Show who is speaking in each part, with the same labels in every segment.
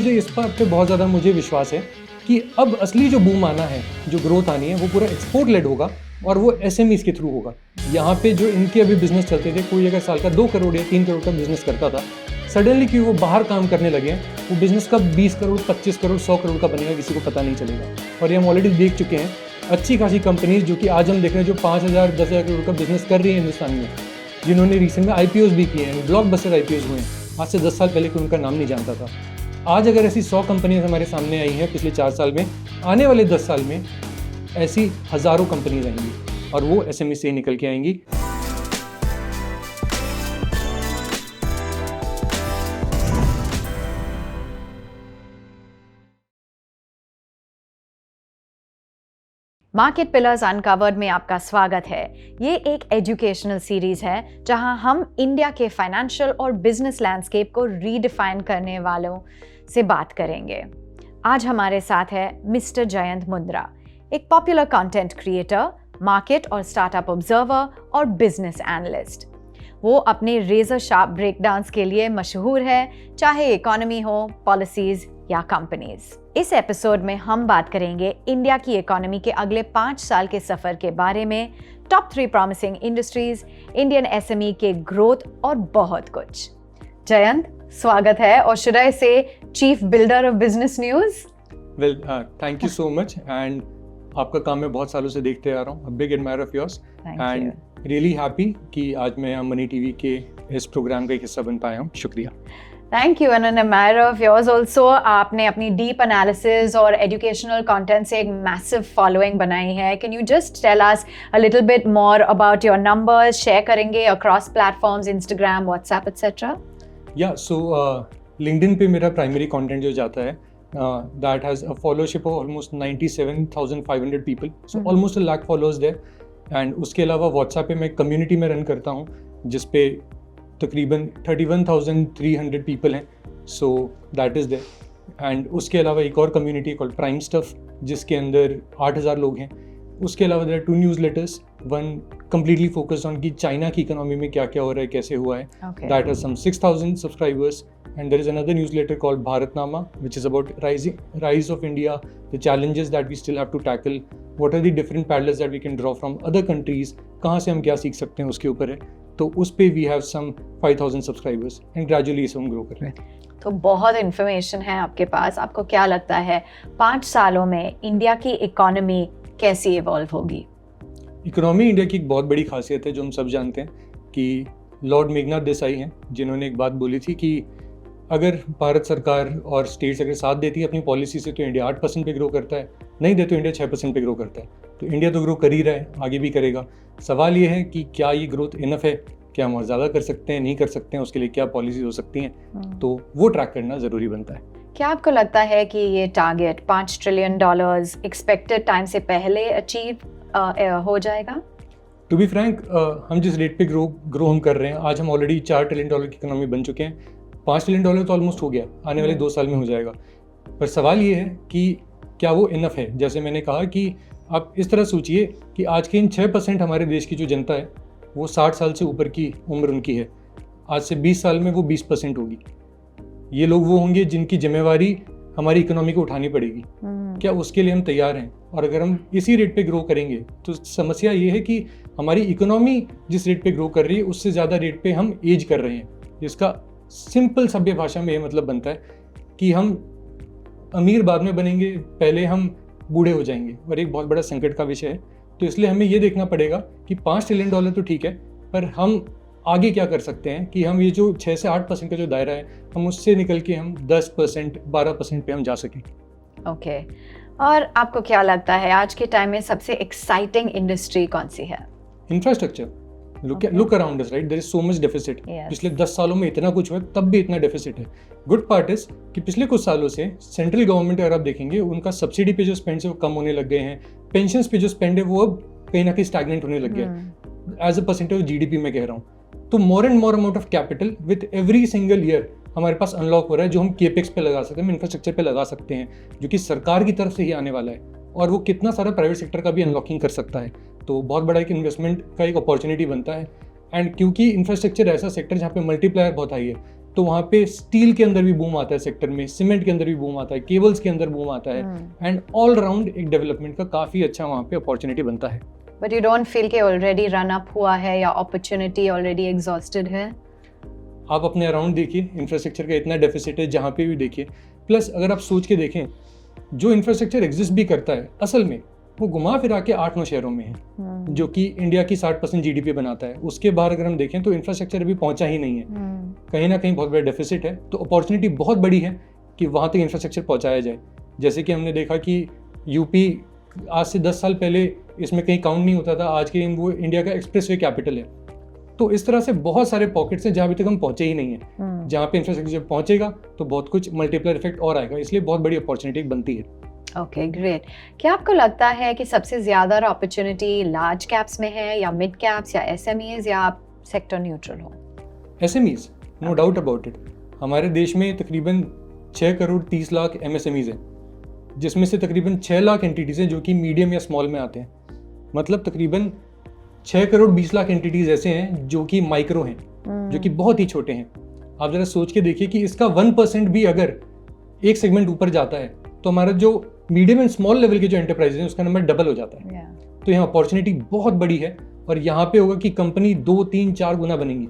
Speaker 1: मुझे इस बात पे बहुत ज़्यादा मुझे विश्वास है कि अब असली जो बूम आना है, जो ग्रोथ आनी है, वो पूरा एक्सपोर्ट लेड होगा और वो एसएमईज के थ्रू होगा। यहाँ पे जो इनके अभी बिजनेस चलते थे, कोई अगर साल का 2 करोड़ या 3 करोड़ का बिजनेस करता था, सडनली क्यों वो बाहर काम करने लगे हैं, वो बिजनेस कब 20 करोड़, 25 करोड़, 100 करोड़ का बनेगा किसी को पता नहीं चलेगा। और ये हम ऑलरेडी देख चुके हैं अच्छी खासी कंपनीज जो कि आज हम देख रहे हैं जो 5,000, 10,000 करोड़ का बिजनेस कर रही है हिंदुस्तान में, जिन्होंने रिसेंट में आईपीओज भी किए हैं, ब्लॉकबस्टर आईपीओज हुए हैं। आज से 10 साल पहले कोई उनका नाम नहीं जानता था। आज अगर ऐसी 100 कंपनीज हमारे सामने आई हैं पिछले 4 साल में, आने वाले 10 साल में ऐसी हज़ारों कंपनीज आएंगी और वो एसएमई से ही निकल के आएंगी।
Speaker 2: मार्केट पिलर्स अनकवर्ड में आपका स्वागत है। ये एक एजुकेशनल सीरीज है जहां हम इंडिया के फाइनेंशियल और बिजनेस लैंडस्केप को रीडिफाइन करने वालों से बात करेंगे। आज हमारे साथ है मिस्टर जयंत मुंद्रा, एक पॉपुलर कंटेंट क्रिएटर, मार्केट और स्टार्टअप ऑब्जर्वर और बिजनेस एनालिस्ट। वो अपने रेजर शार्प ब्रेकडाउन्स के लिए मशहूर है, चाहे इकोनॉमी हो, पॉलिसीज या कंपनीज। इस एपिसोड में हम बात करेंगे इंडिया की इकोनॉमी के अगले 5 साल के सफर के बारे में, top 3 promising industries, Indian SME के ग्रोथ और बहुत कुछ। जयंत, स्वागत है, और शुड आई से chief builder of business news.
Speaker 1: Well, thank you so much. And आपका काम मैं बहुत सालों से देखते आ रहा हूँ, big admire of yours, and really happy कि आज मैं मनी टीवी के इस प्रोग्राम का एक हिस्सा बन पाया हूँ। शुक्रिया।
Speaker 2: Thank you, and an admirer of yours also. आपने अपनी डीप एनालिसिस और एजुकेशनल कंटेंट से एक मैसिव फॉलोइंग बनाई है। Can you just tell us a little bit more about your numbers? Share करेंगे across platforms, Instagram, WhatsApp etcetera?
Speaker 1: या so LinkedIn पे मेरा प्राइमरी कंटेंट जो जाता है, that has a followership of almost 97,500 people, so almost a lakh followers there. And उसके अलावा WhatsApp पे मैं कम्युनिटी में रन करता हूँ जिस पे तकरीबन 31,300 पीपल हैं, so that is there. And उसके अलावा एक और कम्युनिटी कॉल्ड प्राइम स्टफ जिसके अंदर 8,000 लोग हैं। उसके अलावा there are 2 newsletters, one completely focused on कि चाइना की इकोनॉमी में क्या क्या हो रहा है, कैसे हुआ है, that has some 6,000 subscribers. And there is another newsletter called Bharatnama, which is about rise of India, the challenges that we still have to tackle, what are the different parallels that we can draw from other countries, कहाँ से हम क्या सीख सकते हैं उसके ऊपर है। तो उस पे we have some 5,000 subscribers and gradually इसे हम ग्रो कर रहे हैं।
Speaker 2: तो बहुत इन्फॉर्मेशन है आपके पास। आपको क्या लगता है 5 सालों में इंडिया की इकोनॉमी कैसी इवॉल्व होगी?
Speaker 1: इकोनॉमी इंडिया की एक बहुत बड़ी खासियत है जो हम सब जानते हैं कि लॉर्ड मेघनाथ देसाई हैं जिन्होंने एक बात बोली थी कि अगर भारत सरकार और स्टेट्स अगर साथ देती है अपनी पॉलिसी से तो इंडिया 8% पे ग्रो करता है, नहीं दे तो इंडिया 6% पे ग्रो करता है। तो इंडिया तो ग्रो कर ही रहा है, आगे भी करेगा। सवाल ये है कि क्या ये ग्रोथ इनफ है, क्या हम और ज़्यादा कर सकते हैं, नहीं कर सकते हैं, उसके लिए क्या पॉलिसी हो सकती हैं, तो वो ट्रैक करना ज़रूरी बनता है।
Speaker 2: क्या आपको लगता है कि ये टारगेट $5 ट्रिलियन एक्सपेक्टेड टाइम से पहले अचीव हो जाएगा?
Speaker 1: टू बी फ्रैंक, हम जिस रेट पे ग्रो हम कर रहे हैं, आज हम ऑलरेडी $4 ट्रिलियन की इकोनॉमी बन चुके हैं। $5 ट्रिलियन तो ऑलमोस्ट हो गया, आने वाले 2 साल में हो जाएगा। पर सवाल ये है कि क्या वो इनफ है। जैसे मैंने कहा कि आप इस तरह सोचिए कि आज के इन 6% हमारे देश की जो जनता है वो 60 साल से ऊपर की उम्र उनकी है। आज से 20 साल में वो 20% होगी। ये लोग वो होंगे जिनकी जिम्मेवारी हमारी इकोनॉमी को उठानी पड़ेगी। क्या उसके लिए हम तैयार हैं? और अगर हम इसी रेट पे ग्रो करेंगे तो समस्या ये है कि हमारी इकोनॉमी जिस रेट पे ग्रो कर रही है उससे ज़्यादा रेट पे हम एज कर रहे हैं, जिसका सिंपल सभ्य भाषा में ये मतलब बनता है कि हम अमीर बाद में बनेंगे, पहले हम बूढ़े हो जाएंगे, और एक बहुत बड़ा संकट का विषय है। तो इसलिए हमें ये देखना पड़ेगा कि $5 ट्रिलियन तो ठीक है, पर हम आगे क्या कर सकते हैं कि हम ये जो 6 से 8% का जो दायरा है, हम उससे निकल के हम 10%, 12% पे हम जा सकें।
Speaker 2: ओके, और आपको क्या लगता है आज के टाइम में सबसे एक्साइटिंग इंडस्ट्री कौन सी है?
Speaker 1: Infrastructure. Look around us, right? There is so much deficit.
Speaker 2: Yes.
Speaker 1: पिछले 10 सालों में इतना कुछ हुआ, तब भी इतना डेफिसिट है। गुड पार्ट इज कि पिछले कुछ सालों से सेंट्रल गवर्नमेंट अगर आप देखेंगे, उनका सब्सिडी पे जो स्पेंड है वो कम होने लग गए हैं। पेंशन्स पे जो स्पेंड है वो अब कहीं ना कहीं स्टैग्नेंट होने लग गया as a percentage of GDP में कह रहा हूँ। तो more and more amount of capital with every single year हमारे पास अनलॉक हो रहा है, जो हम केपेक्स पे लगा सकते हैं, हम इंफ्रास्ट्रक्चर पे लगा सकते हैं, जो कि सरकार की तरफ से ही आने वाला है, और वो कितना सारा प्राइवेट सेक्टर का भी अनलॉकिंग कर सकता है। तो बहुत बड़ा एक इन्वेस्टमेंट का एक अपॉर्चुनिटी बनता है। एंड क्योंकि इंफ्रास्ट्रक्चर ऐसा सेक्टर जहाँ पे मल्टीप्लायर बहुत हाई है, तो वहाँ पे स्टील के अंदर भी बूम आता है सेक्टर में, सीमेंट के अंदर भी बूम आता है, केबल्स के अंदर बूम आता है, एंड ऑल राउंड एक डेवलपमेंट का काफ़ी अच्छा वहाँ पे अपॉर्चुनिटी बनता है।
Speaker 2: बट यू डोंट फील कि ऑलरेडी रन अप हुआ है या अपॉर्चुनिटी ऑलरेडी एग्जॉस्टेड है?
Speaker 1: आप अपने अराउंड देखिए, इंफ्रास्ट्रक्चर का इतना डेफिसिट है जहाँ पे भी देखिए। प्लस अगर आप सोच के देखें, जो इंफ्रास्ट्रक्चर एग्जिस्ट भी करता है असल में वो घुमा फिरा के 8-9 शहरों में है, जो कि इंडिया की 60% जीडीपी बनाता है। उसके बाहर अगर हम देखें तो इंफ्रास्ट्रक्चर अभी पहुंचा ही नहीं है, कहीं ना कहीं बहुत बड़ा डेफिसिट है। तो अपॉर्चुनिटी बहुत बड़ी है कि वहाँ तक इंफ्रास्ट्रक्चर पहुँचाया जाए। जैसे कि हमने देखा कि यूपी आज से 10 साल पहले इसमें कहीं काउंट नहीं होता था, आज के दिन वो इंडिया का एक्सप्रेसवे कैपिटल है। तो इस तरह से बहुत सारे पॉकेट्स हैं जहाँ अभी तक हम पहुँचे ही नहीं है। जहाँ पे इंफ्रास्ट्रक्चर पहुँचेगा तो बहुत कुछ मल्टीप्लायर इफेक्ट और आएगा, इसलिए बहुत बड़ी अपॉर्चुनिटी बनती है।
Speaker 2: Okay, great. क्या आपको लगता है कि सबसे ज़्यादा अपॉर्चुनिटी लार्ज कैप्स में है या मिड कैप्स या एसएमईज, या आप सेक्टर न्यूट्रल हो?
Speaker 1: SMEs, no doubt about it. हमारे देश में तकरीबन 6 करोड़ 30 लाख एमएसएमईज हैं, जिसमें से तकरीबन 6 लाख एंटिटीज़ हैं जो कि मीडियम या स्मॉल में आते हैं। मतलब तकरीबन 6 करोड़ 20 लाख एंटिटीज़ ऐसे हैं जो कि माइक्रो हैं, जो कि बहुत ही छोटे हैं। आप ज़रा सोच के देखिए कि इसका 1% भी अगर एक सेगमेंट ऊपर जाता है तो हमारा जो मीडियम एंड स्मॉल लेवल के जो एंटरप्राइजेज हैं उसका नंबर डबल हो जाता है। तो यहाँ अपॉर्चुनिटी बहुत बड़ी है और यहाँ पे होगा कि कंपनी 2, 3, 4 गुना बनेंगी।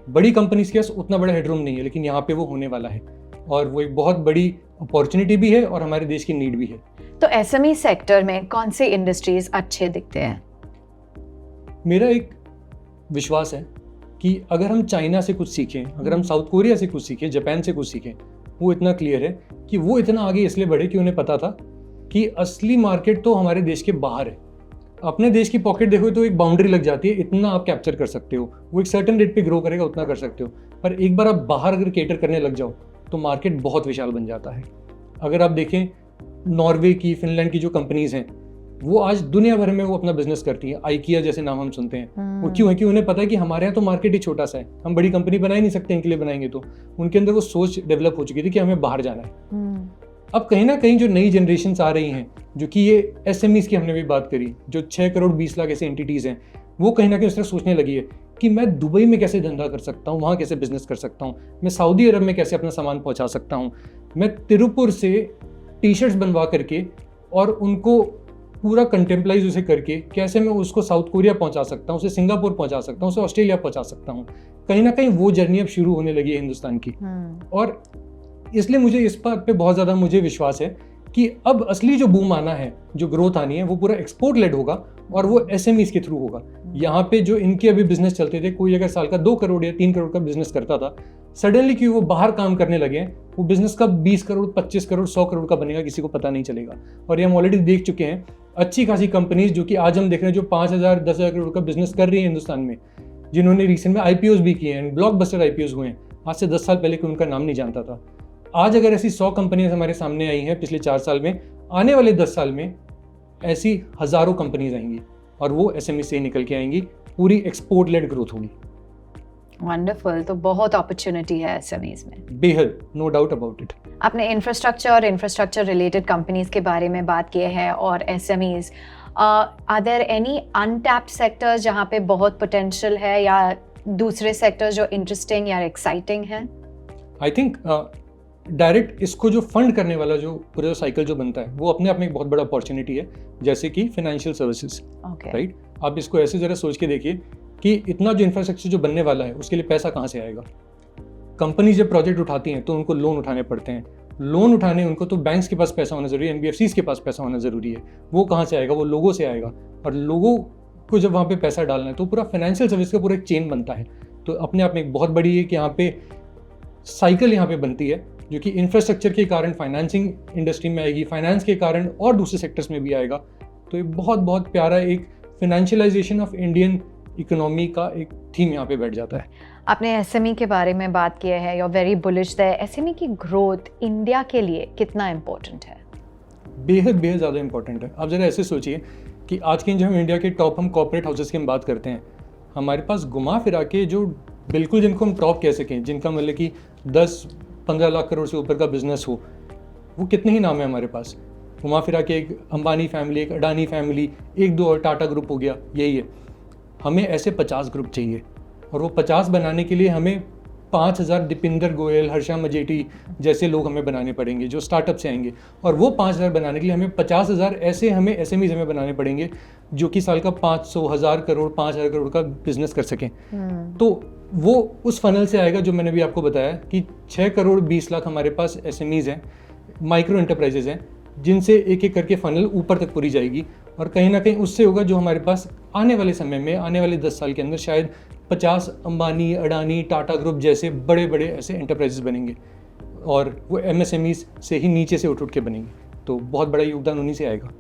Speaker 1: बड़ी कंपनीज के पास उतना बड़ा हेडरूम नहीं है, लेकिन यहाँ पे वो होने वाला है और वो एक बहुत बड़ी अपॉर्चुनिटी भी है और हमारे देश की नीड भी है।
Speaker 2: तो एसएमई सेक्टर में कौन से इंडस्ट्रीज अच्छे दिखते हैं?
Speaker 1: मेरा एक विश्वास है कि अगर हम चाइना से कुछ सीखें, अगर हम साउथ कोरिया से कुछ सीखें, जापान से कुछ सीखें, वो इतना क्लियर है कि वो इतना आगे इसलिए बढ़े कि उन्हें पता था कि असली मार्केट तो हमारे देश के बाहर है। अपने देश की पॉकेट देखो तो एक बाउंड्री लग जाती है, इतना आप कैप्चर कर सकते हो, वो एक सर्टेन रेट पे ग्रो करेगा, उतना कर सकते हो। पर एक बार आप बाहर अगर केटर करने लग जाओ तो मार्केट बहुत विशाल बन जाता है। अगर आप देखें नॉर्वे की, फिनलैंड की जो कंपनीज हैं वो आज दुनिया भर में वो अपना बिजनेस करती है। आइकिया जैसे नाम हम सुनते हैं, वो क्यों है कि उन्हें पता है कि हमारे यहाँ तो मार्केट ही छोटा सा है, हम बड़ी कंपनी बना ही नहीं सकते, इनके लिए बनाएंगे तो उनके अंदर वो सोच डेवलप हो चुकी थी कि हमें बाहर जाना है। अब कहीं ना कहीं जो नई जनरेशन आ रही हैं, जो कि ये एसएमईज की हमने भी बात करी, जो 6 करोड़ 20 लाख ऐसे एंटिटीज़ हैं, वो कहीं ना कहीं उस तरह सोचने लगी है कि मैं दुबई में कैसे धंधा कर सकता हूँ, वहाँ कैसे बिजनेस कर सकता हूँ, मैं सऊदी अरब में कैसे अपना सामान पहुँचा सकता हूँ, मैं तिरुपुर से टी-शर्ट्स बनवा करके और उनको पूरा कंटेम्पलाइज उसे करके कैसे मैं उसको साउथ कोरिया पहुंचा सकता हूं, उसे सिंगापुर पहुंचा सकता हूं, उसे ऑस्ट्रेलिया पहुंचा सकता हूं। कहीं ना कहीं वो जर्नी अब शुरू होने लगी है हिंदुस्तान की। और इसलिए मुझे इस बात पे बहुत ज़्यादा मुझे विश्वास है कि अब असली जो बूम आना है, जो ग्रोथ आनी है, वो पूरा एक्सपोर्ट लेड होगा और वो एसएमईज के थ्रू होगा। यहाँ पे जो इनके अभी बिजनेस चलते थे, कोई अगर साल का 2 करोड़ या 3 करोड़ का बिजनेस करता था, सडनली क्यों वो बाहर काम करने लगे हैं, वो बिजनेस कब 20 करोड़ 25 करोड़ 100 करोड़ का बनेगा किसी को पता नहीं चलेगा। और ये हम ऑलरेडी देख चुके हैं अच्छी खासी कंपनीज जो कि आज हम देख रहे हैं जो 5,000 10,000 करोड़ का बिजनेस कर रही है हिंदुस्तान में, जिन्होंने रिसेंट में आईपीओज भी किए हैं, ब्लॉकबस्टर आईपीओज हुए हैं। आज से 10 साल पहले कोई उनका नाम नहीं जानता था। आज अगर ऐसी 100 कंपनियां हमारे सामने आई हैं पिछले 4 साल में, आने वाले 10 साल में ऐसी हजारों कंपनीज आएंगी और वो एसएमई से निकल के आएंगी, पूरी एक्सपोर्ट लेड ग्रोथ होगी।
Speaker 2: वंडरफुल, तो बहुत अपॉर्चुनिटी है एसएमईज में,
Speaker 1: बेहद, नो डाउट अबाउट इट।
Speaker 2: आपने इंफ्रास्ट्रक्चर और इंफ्रास्ट्रक्चर रिलेटेड कंपनीज के बारे में बात की है और SMEs, are there any untapped sectors जहाँ पे बहुत पोटेंशियल है या दूसरे सेक्टर्स जो इंटरेस्टिंग या एक्साइटिंग हैं? आई
Speaker 1: थिंक डायरेक्ट इसको जो फंड करने वाला जो पूरा साइकिल जो बनता है वो अपने आप में एक बहुत बड़ा अपॉर्चुनिटी है, जैसे कि फाइनेंशियल सर्विसेज, राइट। आप इसको ऐसे जरा सोच के देखिए कि इतना जो इंफ्रास्ट्रक्चर जो बनने वाला है उसके लिए पैसा कहाँ से आएगा। कंपनी जब प्रोजेक्ट उठाती हैं तो उनको लोन उठाने पड़ते हैं, लोन उठाने उनको तो बैंक्स के पास पैसा होना जरूरी है, एनबीएफसीज के पास पैसा होना जरूरी है। वो कहाँ से आएगा? वो लोगों से आएगा, और लोगों को जब वहाँ पे पैसा डालना है तो पूरा फाइनेंशियल सर्विस का पूरा एक चेन बनता है। तो अपने आप में एक बहुत बड़ी है कि यहाँ पे साइकिल यहाँ पे बनती है, जो कि इंफ्रास्ट्रक्चर के कारण फाइनेंसिंग इंडस्ट्री में आएगी, फाइनेंस के कारण और दूसरे सेक्टर्स में भी आएगा। तो ये बहुत बहुत प्यारा एक फाइनेंशियलाइजेशन ऑफ इंडियन इकोनॉमी का एक थीम यहाँ पे बैठ जाता है।
Speaker 2: आपने एसएमई के बारे में बात की है, you are very bullish that. SME की ग्रोथ इंडिया के लिए कितना इम्पोर्टेंट है?
Speaker 1: बेहद बेहद ज़्यादा इम्पोर्टेंट है। आप ज़रा ऐसे सोचिए कि आज के जो हम इंडिया के टॉप हम कॉर्पोरेट हाउसेस की हम बात करते हैं, हमारे पास घुमा फिरा के जो बिल्कुल जिनको हम टॉप कह सकें, जिनका मतलब कि 10-15 लाख करोड़ से ऊपर का बिजनेस हो, वो कितने ही नाम है हमारे पास। घुमा फिरा के एक अंबानी फैमिली, एक अडानी फैमिली, 1-2 और टाटा ग्रुप हो गया, यही है। हमें ऐसे 50 ग्रुप चाहिए, और वो 50 बनाने के लिए हमें 5,000 दीपिंदर गोयल, हर्षा मजेठी जैसे लोग हमें बनाने पड़ेंगे जो स्टार्टअप से आएंगे, और वो 5,000 बनाने के लिए हमें 50,000 ऐसे हमें SMEs हमें बनाने पड़ेंगे जो कि साल का 500, 1,000 करोड़, 5,000 करोड़ का बिजनेस कर सकें। तो वो उस फनल से आएगा जो मैंने भी आपको बताया कि 6 करोड़ 20 लाख हमारे पास SMEs हैं, माइक्रो एंटरप्राइजेज हैं, जिनसे एक एक करके फनल ऊपर तक पूरी जाएगी, और कहीं ना कहीं उससे होगा जो हमारे पास आने वाले समय में, आने वाले 10 साल के अंदर शायद 50 अंबानी, अडानी, टाटा ग्रुप जैसे बड़े बड़े ऐसे एंटरप्राइजेस बनेंगे, और वो MSMEs से ही नीचे से उठ के बनेंगे। तो बहुत बड़ा योगदान उन्हीं से आएगा।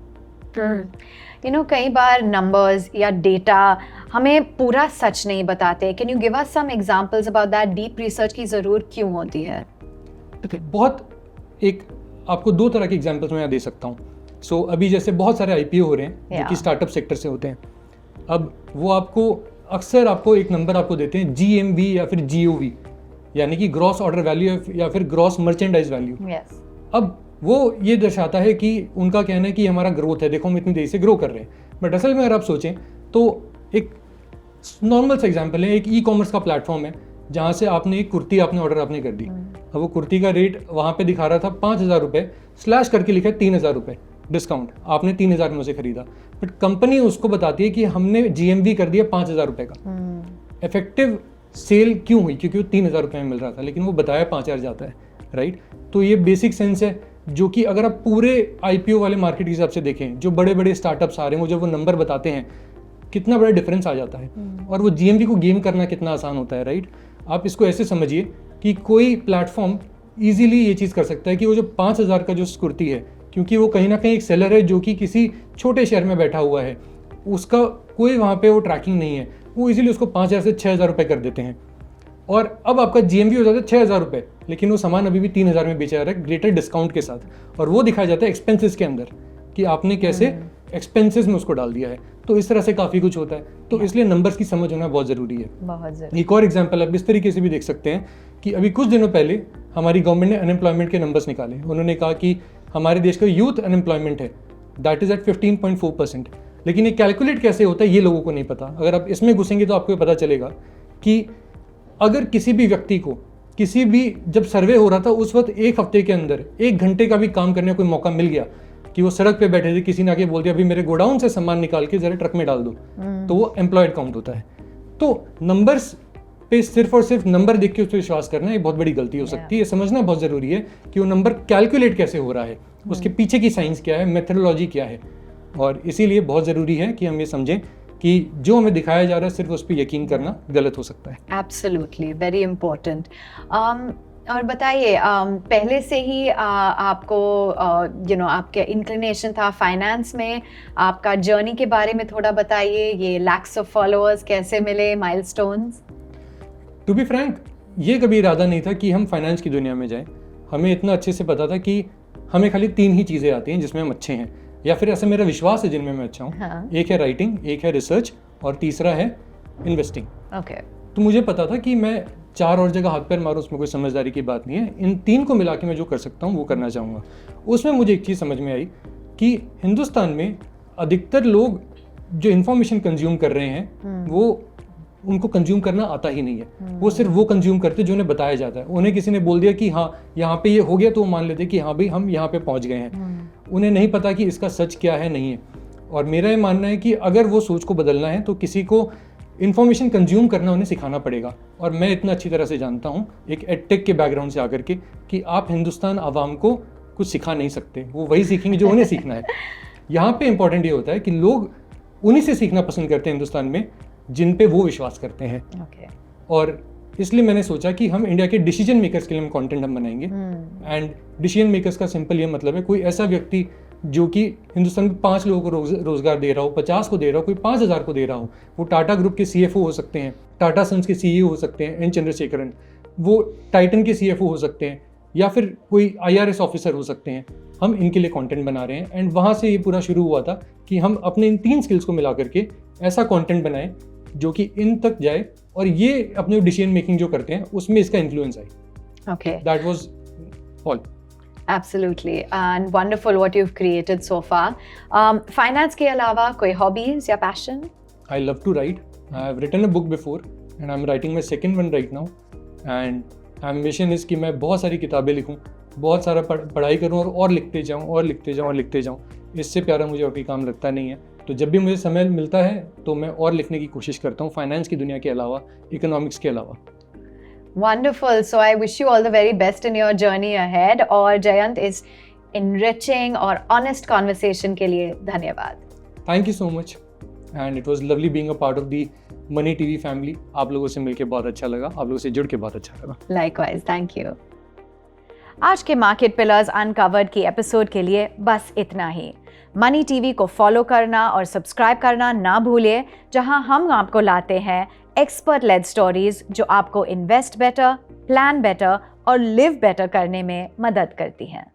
Speaker 2: कई बार नंबर्स या डेटा हमें पूरा सच नहीं बताते। Can you give us some examples about that? Deep research की ज़रूरत क्यों होती है?
Speaker 1: बहुत एक आपको 2 तरह के एग्जांपल्स मैं यहाँ दे सकता हूँ। सो अभी जैसे बहुत सारे IPO हो रहे हैं जो कि स्टार्टअप सेक्टर से होते हैं। अब वो आपको अक्सर आपको एक नंबर आपको देते हैं GMV या फिर GOV, यानी कि ग्रॉस ऑर्डर वैल्यू या फिर ग्रॉस मर्चेंडाइज वैल्यू। अब वो ये दर्शाता है कि उनका कहना है कि हमारा ग्रोथ है, देखो हम इतनी देर से ग्रो कर रहे हैं। बट असल में अगर आप सोचें तो एक नॉर्मल सा एग्जांपल है, एक ई-कॉमर्स का प्लेटफॉर्म है जहाँ से आपने एक कुर्ती ऑर्डर कर दी। अब वो कुर्ती का रेट वहाँ पे दिखा रहा था 5,000 रुपये, स्लैश करके लिखा है 3,000 रुपये डिस्काउंट, आपने 3,000 में उसे खरीदा, बट कंपनी उसको बताती है कि हमने GMV कर दिया 5,000 रुपये का। इफेक्टिव सेल क्यों हुई? क्योंकि वो 3,000 रुपये में मिल रहा था, लेकिन वो बताया 5,000 जाता है, राइट? तो ये बेसिक सेंस है जो कि अगर आप पूरे IPO वाले मार्केट के हिसाब से देखें, जो बड़े बड़े स्टार्टअप्स आ रहे हैं, वो जब वो नंबर बताते हैं कितना बड़ा डिफरेंस आ जाता है, और वो GMV को गेम करना कितना आसान होता है, राइट? आप इसको ऐसे समझिए कि कोई प्लेटफॉर्म ईजिली ये चीज़ कर सकता है कि वो जो 5,000 का जो कुर्ती है, क्योंकि वो कहीं ना कहीं एक सेलर है जो कि किसी छोटे शहर में बैठा हुआ है, उसका कोई वहाँ पे वो ट्रैकिंग नहीं है, वो इजीली उसको 5,000 से 6,000 रुपये कर देते हैं, और अब आपका GMV हो जाता है 6,000 रुपये, लेकिन वो सामान अभी भी 3,000 में बेचा जा रहा है ग्रेटर डिस्काउंट के साथ, और वो दिखाया जाता है एक्सपेंसेस के अंदर कि आपने कैसे एक्सपेंसेस में उसको डाल दिया है। तो इस तरह से काफ़ी कुछ होता है, तो इसलिए नंबर्स की समझ होना बहुत ज़रूरी है।
Speaker 2: बहुत ज़रूरी।
Speaker 1: एक और एग्जांपल आप इस तरीके से भी देख सकते हैं कि अभी कुछ दिनों पहले हमारी गवर्नमेंट ने अनएम्प्लॉयमेंट के नंबर्स निकाले। उन्होंने कहा कि हमारे देश का यूथ अनएम्प्लॉयमेंट है, दैट इज़ एट 15.4%, लेकिन ये कैलकुलेट कैसे होता है ये लोगों को नहीं पता। अगर आप इसमें घुसेंगे तो आपको ये पता चलेगा कि अगर किसी भी व्यक्ति को किसी भी जब सर्वे हो रहा था उस वक्त 1 हफ्ते के अंदर 1 घंटे का भी काम करने का कोई मौका मिल गया कि वो सड़क पे बैठे थे, किसी ने आके बोल दिया अभी मेरे गोडाउन से सामान निकाल के जरा ट्रक में डाल दो, तो वो एम्प्लॉयड काउंट होता है। तो नंबर्स पे सिर्फ और सिर्फ नंबर देख के उस पर विश्वास करना ये बहुत बड़ी गलती हो सकती है। समझना बहुत ज़रूरी है कि वो नंबर कैलकुलेट कैसे हो रहा है, उसके पीछे की साइंस क्या है, मेथडोलॉजी क्या है, और इसीलिए बहुत ज़रूरी है कि हम ये समझें कि जो हमें दिखाया जा रहा है सिर्फ उस पर यकीन करना गलत हो सकता है।
Speaker 2: Absolutely, very important. और बताइए, पहले से ही आपको आपके इंक्लिनेशन था फाइनेंस में, आपका जर्नी के बारे में थोड़ा बताइए। ये लैक्स ऑफ फॉलोअर्स कैसे मिले, माइलस्टोन्स?
Speaker 1: टू बी फ्रैंक, ये कभी इरादा नहीं था कि हम फाइनेंस की दुनिया में जाएं। हमें इतना अच्छे से पता था कि हमें खाली 3 ही चीज़ें आती हैं जिसमें हम अच्छे हैं, या फिर ऐसा मेरा विश्वास है जिनमें मैं अच्छा हूँ।
Speaker 2: हाँ।
Speaker 1: एक है राइटिंग, एक है रिसर्च, और तीसरा है इन्वेस्टिंग।
Speaker 2: ओके।
Speaker 1: तो मुझे पता था कि मैं 4 और जगह हाथ पैर मारूं उसमें कोई समझदारी की बात नहीं है। इन 3 को मिला के मैं जो कर सकता हूँ वो करना चाहूँगा। उसमें मुझे एक चीज़ समझ में आई कि हिंदुस्तान में अधिकतर लोग जो इन्फॉर्मेशन कंज्यूम कर रहे हैं वो उनको कंज्यूम करना आता ही नहीं है। वो सिर्फ वो कंज्यूम करते जो उन्हें बताया जाता है। उन्हें किसी ने बोल दिया कि हाँ यहाँ पे ये हो गया, तो वो मान लेते कि हाँ भाई हम यहाँ पे पहुँच गए हैं। उन्हें नहीं पता कि इसका सच क्या है, नहीं है। और मेरा ये मानना है कि अगर वो सोच को बदलना है तो किसी को इन्फॉर्मेशन कंज्यूम करना उन्हें सिखाना पड़ेगा। और मैं इतना अच्छी तरह से जानता हूँ एक एडटेक के बैकग्राउंड से आकर के कि आप हिंदुस्तान आवाम को कुछ सिखा नहीं सकते, वो वही सीखेंगे जो उन्हें सीखना है। यहाँ पे इंपॉर्टेंट ये होता है कि लोग उन्हीं से सीखना पसंद करते हैं हिंदुस्तान में जिन पे वो विश्वास करते हैं। और इसलिए मैंने सोचा कि हम इंडिया के डिसीजन मेकर्स के लिए हम कंटेंट हम बनाएंगे। एंड डिसीजन मेकर्स का सिंपल ये मतलब है कोई ऐसा व्यक्ति जो कि हिंदुस्तान में 5 लोगों को रोजगार दे रहा हो, 50 को दे रहा हो, कोई 5,000 को दे रहा हो। वो टाटा ग्रुप के CFO हो सकते हैं, टाटा सन्स के CEO हो सकते हैं, N चंद्रशेखरन, वो टाइटन के CFO हो सकते हैं, या फिर कोई IRS ऑफिसर हो सकते हैं। हम इनके लिए कंटेंट बना रहे हैं। एंड वहाँ से ये पूरा शुरू हुआ था कि हम अपने इन 3 स्किल्स को मिला करके ऐसा कंटेंट बनाएं जो कि इन तक जाए, और ये अपने डिसीजन मेकिंग जो करते हैं उसमें इसका इन्फ्लुएंस आए।
Speaker 2: Okay,
Speaker 1: that was all.
Speaker 2: Absolutely, and wonderful what you've created so far. Finance के अलावा कोई hobbies या passion?
Speaker 1: I love to write. I have written a book before and I'm writing my second one right now. And ambition is कि मैं बहुत सारी किताबें लिखूं, बहुत सारा पढ़ाई करूं और लिखते जाऊं और लिखते जाऊं और लिखते जाऊं। इससे प्यारा मुझे और कोई काम लगता नहीं है। तो जब भी मुझे समय मिलता है तो मैं और लिखने की कोशिश करता हूँ, फाइनेंस की दुनिया के अलावा, इकोनॉमिक्स के अलावा।
Speaker 2: Wonderful. So I wish you all the very best in your journey ahead. और जयंत इस enriching और honest conversation के लिए धन्यवाद।
Speaker 1: Thank you so much and it was lovely being a part of the money TV family. आप लोगों से मिलकर बहुत अच्छा लगा, आप लोगों से जुड़ के बहुत अच्छा लगा।
Speaker 2: Likewise, thank you. आज के मार्केट पिलर्स अनकवर्ड की एपिसोड के लिए बस इतना ही। मनी टीवी को फॉलो करना और सब्सक्राइब करना ना भूलिए, जहां हम आपको लाते हैं एक्सपर्ट लेड स्टोरीज जो आपको इन्वेस्ट बेटर, प्लान बेटर और लिव बेटर करने में मदद करती हैं।